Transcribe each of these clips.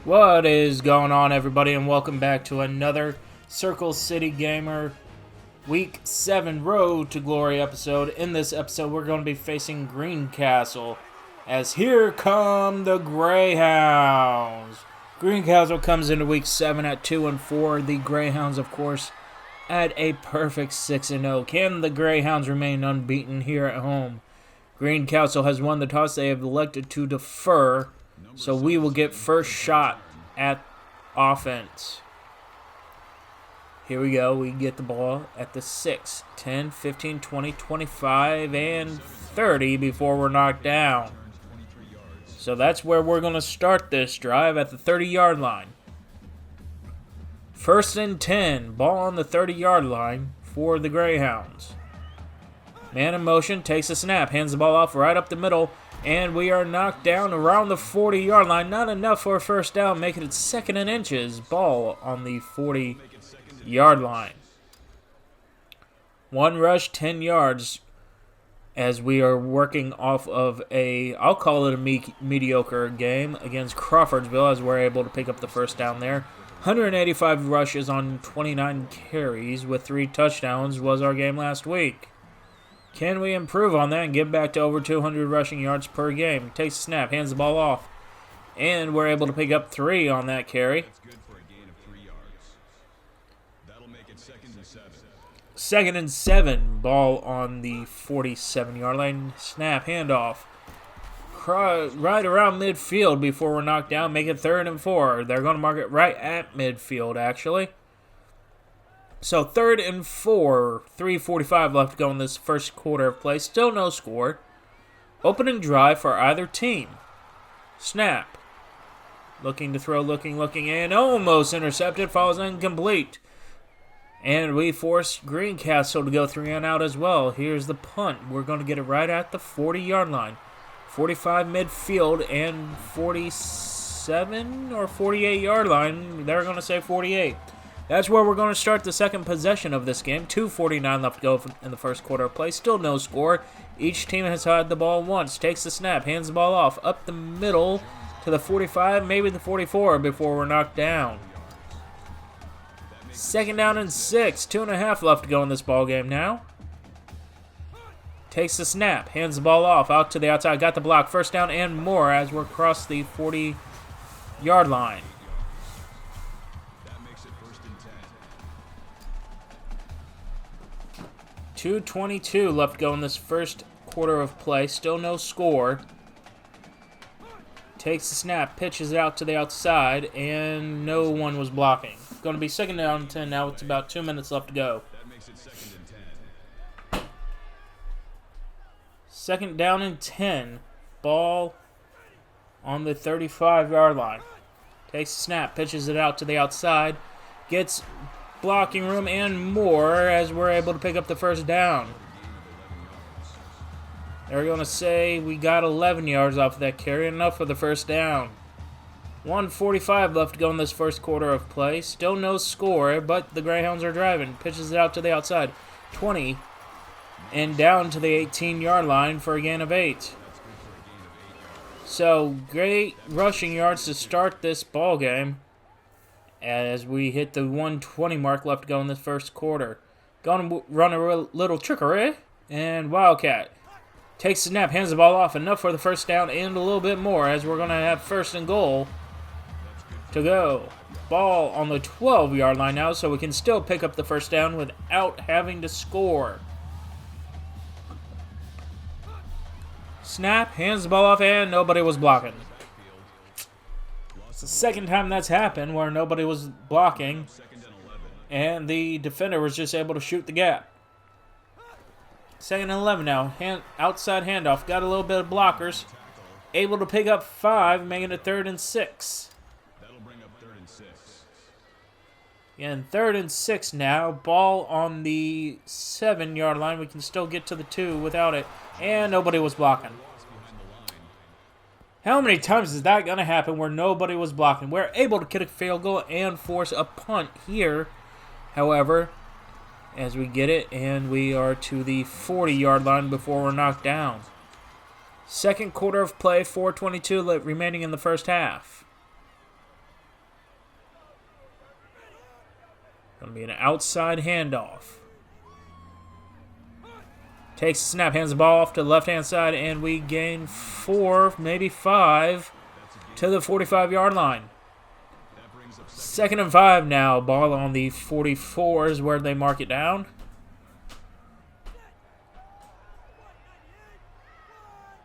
What is going on, everybody, and welcome back to another Circle City Gamer Week 7 Road to Glory episode. In this episode, we're going to be facing Greencastle, as here come the Greyhounds. Greencastle comes into Week 7 at 2-4. The Greyhounds, of course, at a perfect 6-0. Can the Greyhounds remain unbeaten here at home? Greencastle has won the toss. They have elected to defer, so we will get first shot at offense. Here we go. We get the ball at the 6, 10, 15, 20, 25, and 30 before we're knocked down. So that's where we're going to start this drive, at the 30-yard line. First and 10. Ball on the 30-yard line for the Greyhounds. Man in motion, takes a snap, hands the ball off right up the middle, and we are knocked down around the 40-yard line. Not enough for a first down, making it 2nd and inches. Ball on the 40-yard line. One rush, 10 yards, as we are working off of I'll call it a mediocre game against Crawfordsville, as we're able to pick up the first down there. 185 rushes on 29 carries with 3 touchdowns was our game last week. Can we improve on that and get back to over 200 rushing yards per game? Takes a snap, hands the ball off, and we're able to pick up 3 on that carry. Second and 7. Ball on the 47-yard line. Snap, handoff. Right around midfield before we're knocked down. Make it 3rd and 4. They're going to mark it right at midfield, actually. So 3rd and 4, 3:45 left to go in this first quarter of play. Still no score. Opening drive for either team. Snap. Looking to throw, looking, and almost intercepted. Falls incomplete. And we force Greencastle to go 3 and out as well. Here's the punt. We're going to get it right at the 40-yard line. 45 midfield and 47 or 48-yard line. They're going to say 48. That's where we're going to start the second possession of this game. 2:49 left to go in the first quarter of play. Still no score. Each team has had the ball once. Takes the snap. Hands the ball off. Up the middle to the 45, maybe the 44 before we're knocked down. 2nd down and 6. 2.5 left to go in this ball game now. Takes the snap. Hands the ball off. Out to the outside. Got the block. First down and more as we're across the 40-yard line. 2:22 left to go in this first quarter of play. Still no score. Takes the snap, pitches it out to the outside, and no one was blocking. Going to be 2nd down and 10 now. It's about 2 minutes left to go. 2nd down and 10. Ball on the 35-yard line. Takes the snap, pitches it out to the outside. Gets blocking room and more as we're able to pick up the first down. They're going to say we got 11 yards off of that carry. Enough for the first down. 1:45 left to go in this first quarter of play. Still no score, but the Greyhounds are driving. Pitches it out to the outside. 20 and down to the 18-yard line for a gain of 8. So great rushing yards to start this ball game as we hit the 1:20 mark left to go in this first quarter. Going to run a little trickery, and Wildcat takes the snap, hands the ball off. Enough for the first down and a little bit more as we're going to have 1st and goal to go. Ball on the 12-yard line now, so we can still pick up the first down without having to score. Snap, hands the ball off, and nobody was blocking. It's the second time that's happened where nobody was blocking, and the defender was just able to shoot the gap. 2nd and 11 now. Outside handoff. Got a little bit of blockers. Able to pick up 5, making it 3rd and 6. That'll bring up 3rd and 6. Again, 3rd and 6 now. Ball on the 7-yard line. We can still get to the 2 without it. And nobody was blocking. How many times is that going to happen where nobody was blocking? We're able to get a field goal and force a punt here. However, as we get it, and we are to the 40-yard line before we're knocked down. Second quarter of play, 4:22 remaining in the first half. Going to be an outside handoff. Takes the snap, hands the ball off to the left-hand side, and we gain 4, maybe 5, to the 45-yard line. 2nd and 5 now. Ball on the 44 is where they mark it down.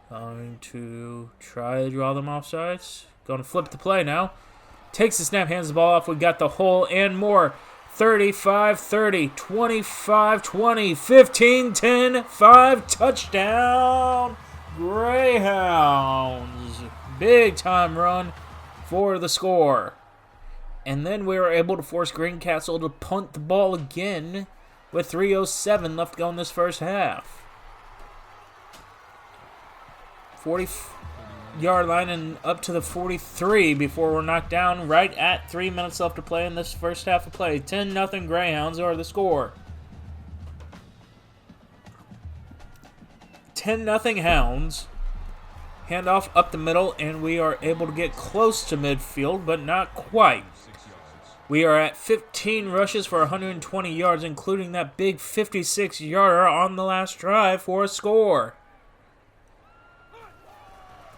Going to try to draw them offsides. Going to flip the play now. Takes the snap, hands the ball off. We got the hole and more. 35-30, 25-20, 15-10, 5, touchdown, Greyhounds. Big time run for the score. And then we were able to force Greencastle to punt the ball again with 3:07 left to go in this first half. 40-yard line and up to the 43 before we're knocked down right at 3 minutes left to play in this first half of play. 10-0 Greyhounds are the score. 10-0 Hounds. Handoff up the middle, and we are able to get close to midfield, but not quite. We are at 15 rushes for 120 yards, including that big 56-yarder on the last drive for a score.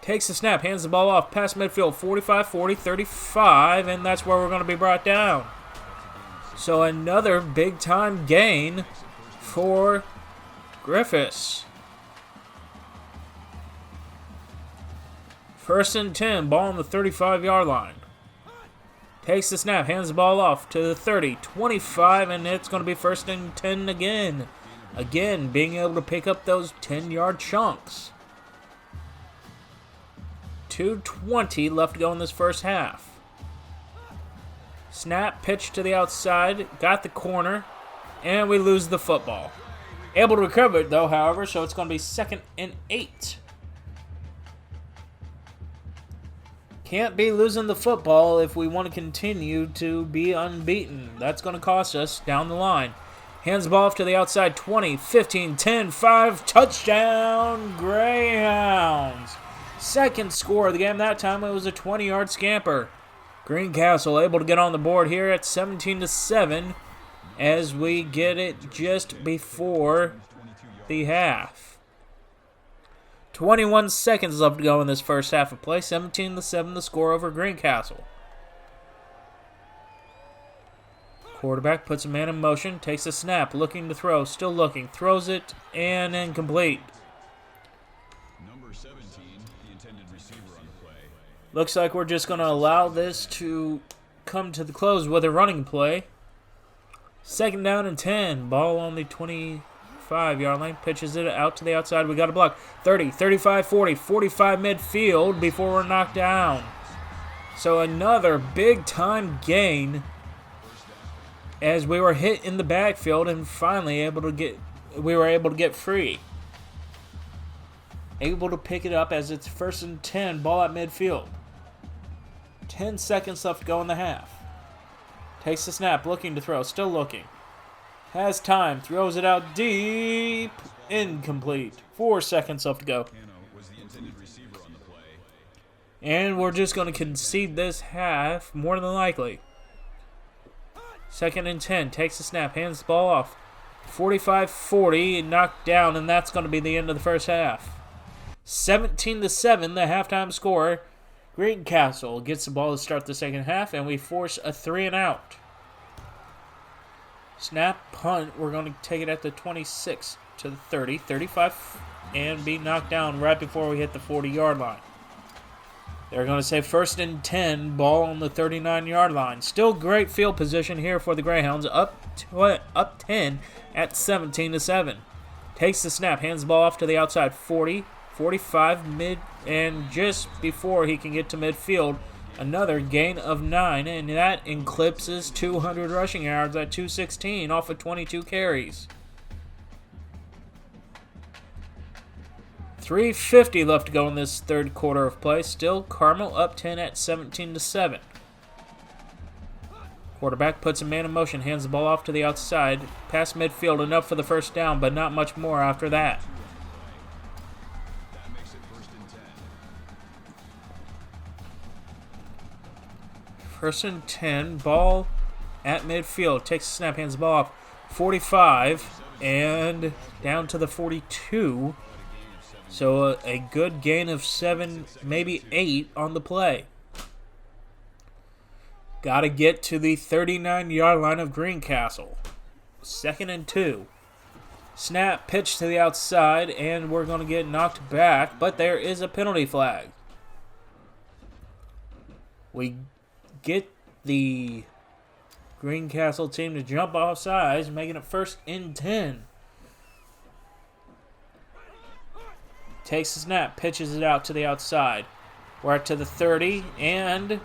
Takes the snap, hands the ball off, past midfield, 45, 40, 35, and that's where we're going to be brought down. So another big-time gain for Griffiths. 1st and 10, ball on the 35-yard line. Takes the snap, hands the ball off to the 30, 25, and it's going to be 1st and 10 again. Again, being able to pick up those 10-yard chunks. 2:20 left to go in this first half. Snap, pitch to the outside, got the corner, and we lose the football. Able to recover it, though, however, so it's going to be 2nd and 8. Can't be losing the football if we want to continue to be unbeaten. That's going to cost us down the line. Hands the ball off to the outside, 20, 15, 10, 5, touchdown, Greyhounds. Second score of the game. That time it was a 20-yard scamper. Greencastle able to get on the board here at 17-7 as we get it just before the half. 21 seconds left to go in this first half of play. 17-7 the score over Greencastle. Quarterback puts a man in motion, takes a snap, looking to throw, still looking, throws it, and incomplete. Looks like we're just going to allow this to come to the close with a running play. 2nd down and 10. Ball on the 25-yard line. Pitches it out to the outside. We got a block. 30, 35, 40, 45 midfield before we're knocked down. So another big-time gain as we were hit in the backfield and finally we were able to get free. Able to pick it up as it's 1st and 10. Ball at midfield. 10 seconds left to go in the half. Takes the snap, looking to throw, still looking. Has time, throws it out deep, incomplete. 4 seconds left to go. And we're just going to concede this half, more than likely. 2nd and 10, takes the snap, hands the ball off. 45-40, knocked down, and that's going to be the end of the first half. 17-7, the halftime score. Greencastle gets the ball to start the second half, and we force a 3-and-out. Snap, punt. We're going to take it at the 26 to the 30, 35, and be knocked down right before we hit the 40-yard line. They're going to say 1st and 10, ball on the 39-yard line. Still great field position here for the Greyhounds, up 10 at 17-7. Takes the snap, hands the ball off to the outside, 40, 45 mid, and just before he can get to midfield, another gain of 9, and that eclipses 200 rushing yards at 216 off of 22 carries. 3:50 left to go in this third quarter of play. Still Carmel up 10 at 17-7. Quarterback puts a man in motion, hands the ball off to the outside, past midfield, enough for the first down, but not much more after that. 1st and 10, ball at midfield. Takes the snap, hands the ball off. 45 and down to the 42. So a good gain of 7, maybe 8 on the play. Got to get to the 39-yard line of Greencastle. 2nd and 2. Snap, pitch to the outside, and we're going to get knocked back, but there is a penalty flag. We get the Greencastle team to jump off sides, making it 1st and 10. Takes the snap, pitches it out to the outside. We're at to the 30, and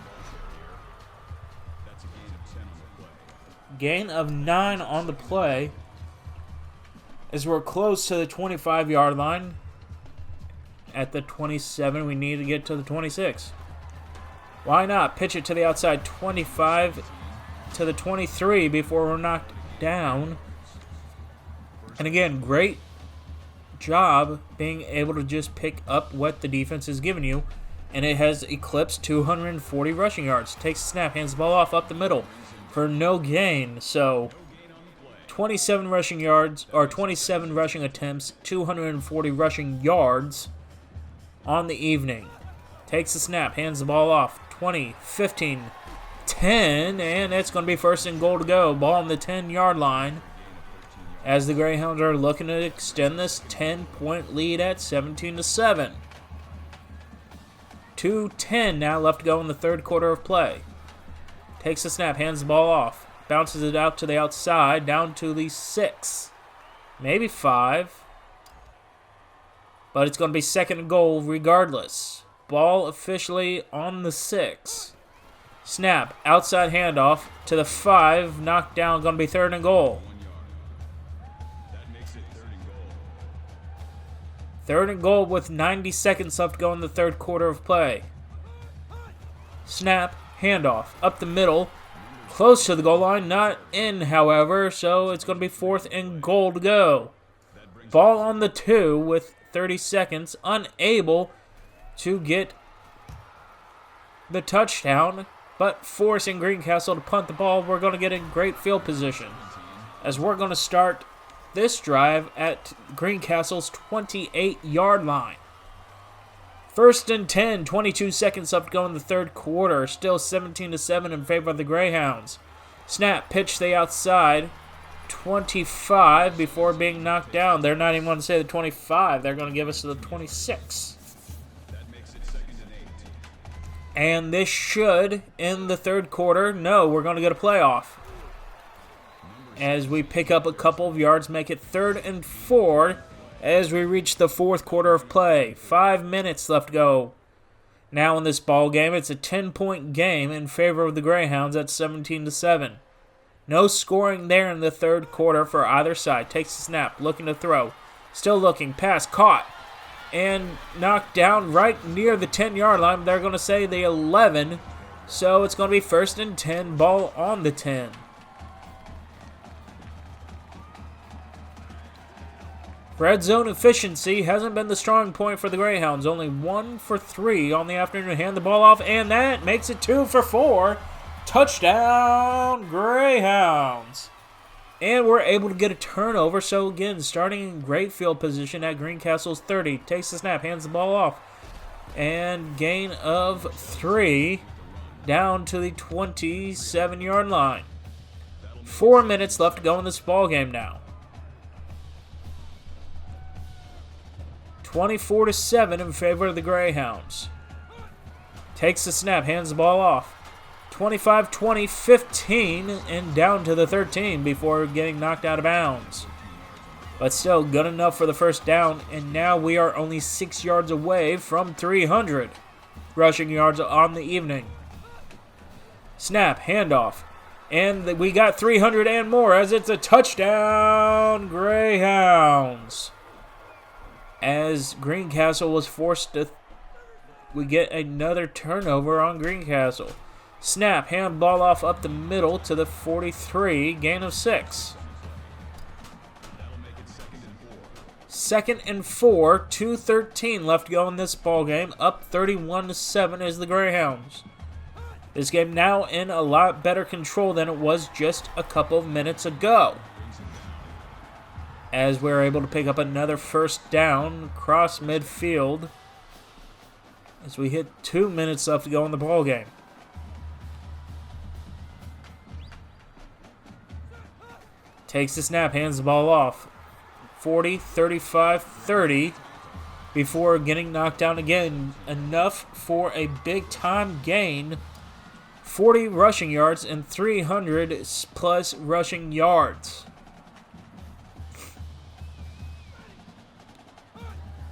gain of 9 on the play. As we're close to the 25-yard line. At the 27, we need to get to the 26. Why not? Pitch it to the outside, 25 to the 23 before we're knocked down. And again, great job being able to just pick up what the defense has given you. And it has eclipsed 240 rushing yards. Takes the snap, hands the ball off up the middle for no gain. So 27 rushing yards, or 27 rushing attempts, 240 rushing yards on the evening. Takes the snap, hands the ball off. 20, 15, 10, and it's going to be 1st and goal to go. Ball on the 10-yard line as the Greyhounds are looking to extend this 10-point lead at 17-7. 2:10 now left to go in the 3rd quarter of play. Takes the snap, hands the ball off. Bounces it out to the outside, down to the 6. Maybe 5. But it's going to be 2nd and goal regardless. Ball officially on the 6. Snap, outside handoff to the 5. Knocked down, going to be 3rd and goal. 3rd and goal with 90 seconds left to go in the 3rd quarter of play. Snap, handoff, up the middle. Close to the goal line, not in, however, so it's going to be 4th and goal to go. Ball on the 2 with 30 seconds, unable to get the touchdown, but forcing Greencastle to punt the ball. We're going to get in great field position as we're going to start this drive at Greencastle's 28-yard line. 1st and 10, 22 seconds left to go in the 3rd quarter. Still 17-7 in favor of the Greyhounds. Snap, pitch to the outside. 25 before being knocked down. They're not even going to say the 25. They're going to give us the 26. And this should end the 3rd quarter. No, we're going to get a playoff. As we pick up a couple of yards, make it 3rd and 4 as we reach the 4th quarter of play. 5 minutes left to go. Now in this ball game, it's a 10-point game in favor of the Greyhounds at 17-7. No scoring there in the 3rd quarter for either side. Takes the snap, looking to throw. Still looking, pass, caught, and knocked down right near the 10-yard line. They're going to say the 11, so it's going to be 1st and 10, ball on the 10. Red zone efficiency hasn't been the strong point for the Greyhounds. Only 1 for 3 on the afternoon to hand the ball off, and that makes it 2 for 4. Touchdown, Greyhounds. And we're able to get a turnover, so again, starting in great field position at Greencastle's 30. Takes the snap, hands the ball off, and gain of 3 down to the 27-yard line. 4 minutes left to go in this ball game now. 24-7 in favor of the Greyhounds. Takes the snap, hands the ball off. 25, 20, 15, and down to the 13 before getting knocked out of bounds. But still good enough for the 1st down, and now we are only 6 yards away from 300 rushing yards on the evening. Snap, handoff, and we got 300 and more as it's a touchdown, Greyhounds. As Greencastle was forced to, we get another turnover on Greencastle. Snap, hand ball off up the middle to the 43, gain of 6. 2nd and 4, 2:13 left to go in this ball game. Up 31-7 is the Greyhounds. This game now in a lot better control than it was just a couple of minutes ago, as we're able to pick up another first down across midfield as we hit 2 minutes left to go in the ball game. Takes the snap, hands the ball off. 40, 35, 30 before getting knocked down again. Enough for a big-time gain. 40 rushing yards and 300 plus rushing yards.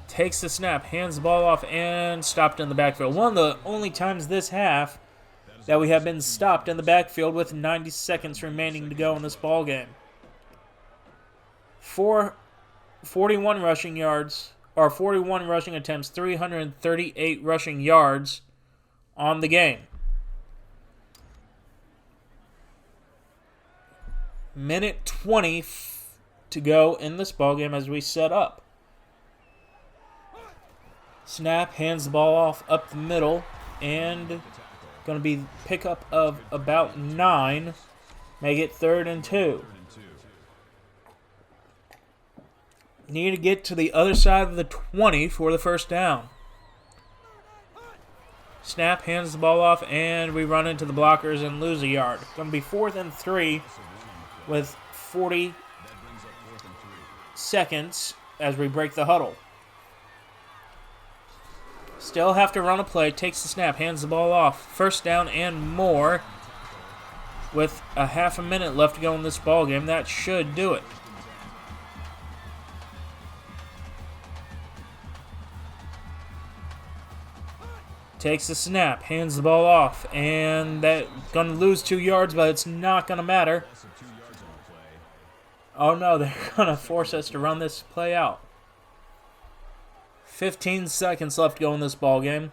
Takes the snap, hands the ball off, and stopped in the backfield. One of the only times this half that we have been stopped in the backfield with 90 seconds remaining to go in this ball game. 41 rushing yards, or 41 rushing attempts, 338 rushing yards on the game. Minute 20 to go in this ball game as we set up. Snap, hands the ball off up the middle, and going to be pickup of about 9. Make it 3rd and 2. Need to get to the other side of the 20 for the first down. Snap, hands the ball off, and we run into the blockers and lose a yard. Going to be 4th and 3 with 40 seconds as we break the huddle. Still have to run a play. Takes the snap, hands the ball off. First down and more with a half a minute left to go in this ball game. That should do it. Takes the snap, hands the ball off, and that gonna lose 2 yards, but it's not gonna matter. Oh no, they're gonna force us to run this play out. 15 seconds left to go in this ball game.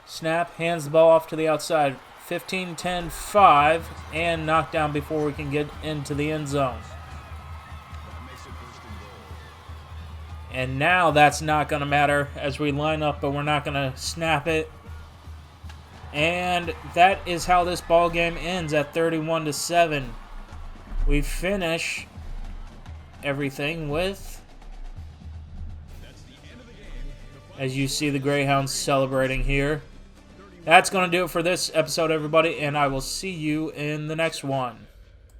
Snap, hands the ball off to the outside. 15, 10, 5, and knocked down before we can get into the end zone. And now that's not going to matter as we line up, but we're not going to snap it. And that is how this ball game ends at 31-7. We finish everything with, as you see the Greyhounds celebrating here. That's going to do it for this episode, everybody, and I will see you in the next one.